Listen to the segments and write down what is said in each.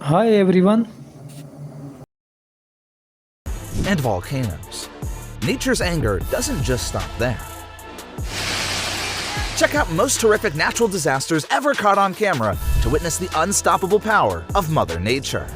Hi everyone. And volcanoes. Nature's anger doesn't just stop there. Check out most horrific natural disasters ever caught on camera to witness the unstoppable power of Mother Nature.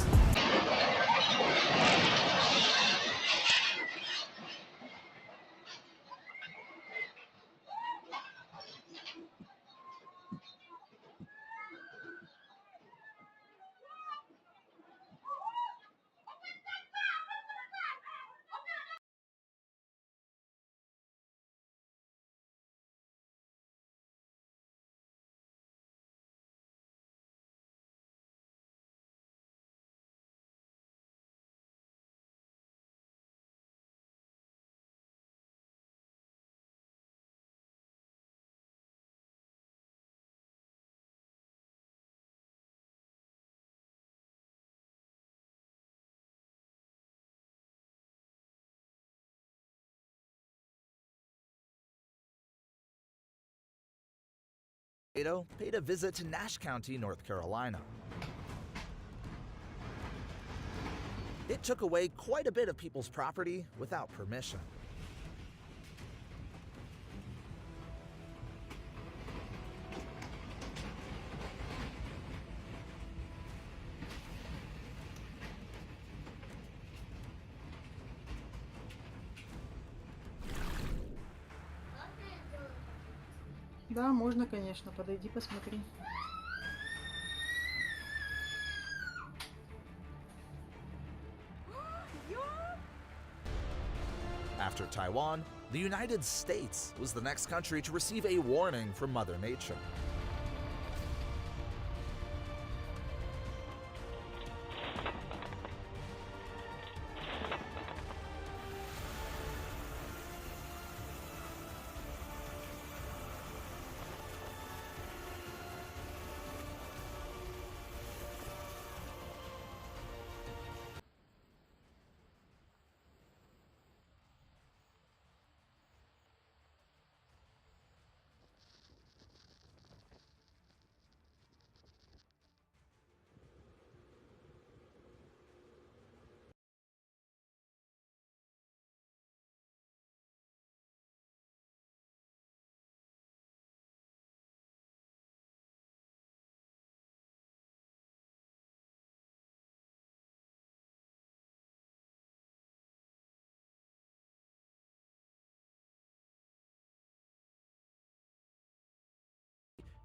Tornado paid a visit to Nash County, North Carolina. It took away quite a bit of people's property without permission. Да, можно, конечно. Подойди, посмотри. After Taiwan, the United States was the next country to receive a warning from Mother Nature.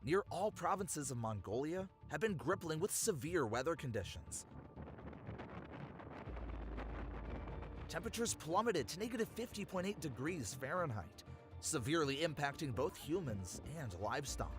Near all provinces of Mongolia have been grappling with severe weather conditions. Temperatures plummeted to negative 50.8 degrees Fahrenheit, severely impacting both humans and livestock.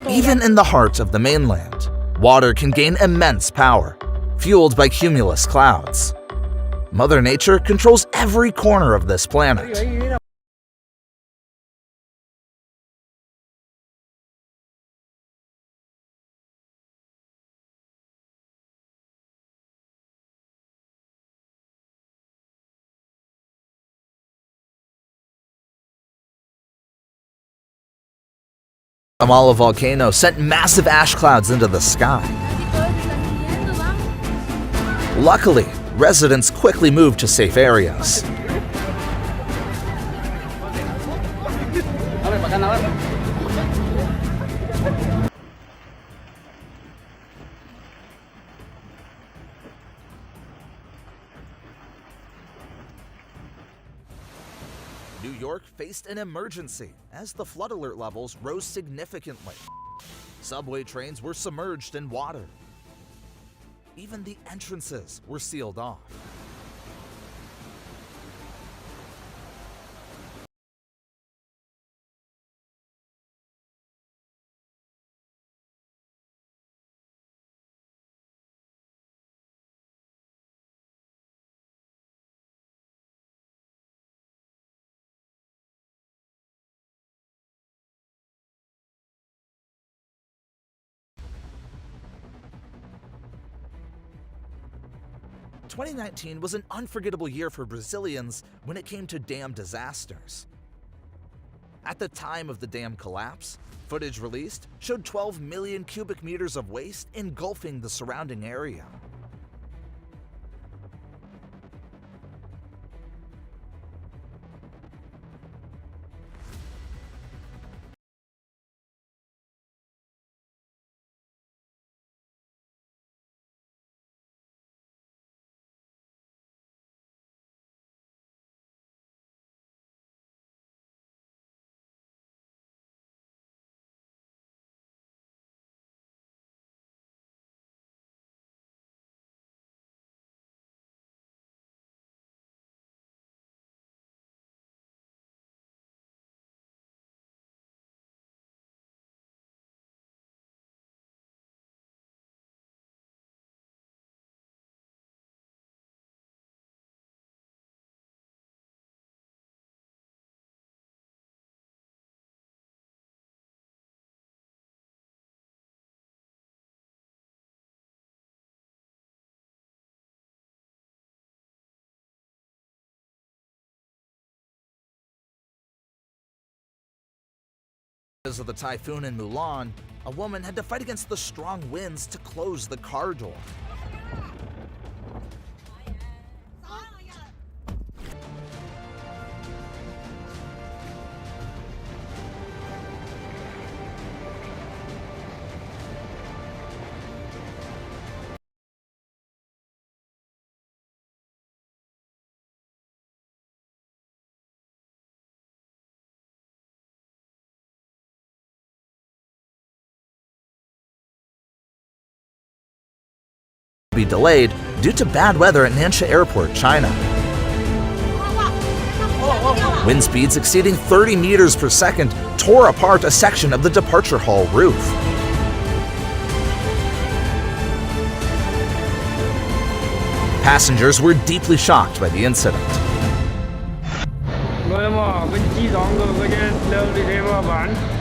Even in the heart of the mainland, water can gain immense power, fueled by cumulus clouds. Mother Nature controls every corner of this planet. The Lowa volcano sent massive ash clouds into the sky. Luckily, residents quickly moved to safe areas. New York faced an emergency as the flood alert levels rose significantly. Subway trains were submerged in water. Even the entrances were sealed off. 2019 was an unforgettable year for Brazilians when it came to dam disasters. At the time of the dam collapse, footage released showed 12 million cubic meters of waste engulfing the surrounding area. Because of the typhoon in Mulan, a woman had to fight against the strong winds to close the car door. Be delayed due to bad weather at Nansha Airport, China. Wind speeds exceeding 30 meters per second tore apart a section of the departure hall roof. Passengers were deeply shocked by the incident. 我们跟机场各个间都的这个班。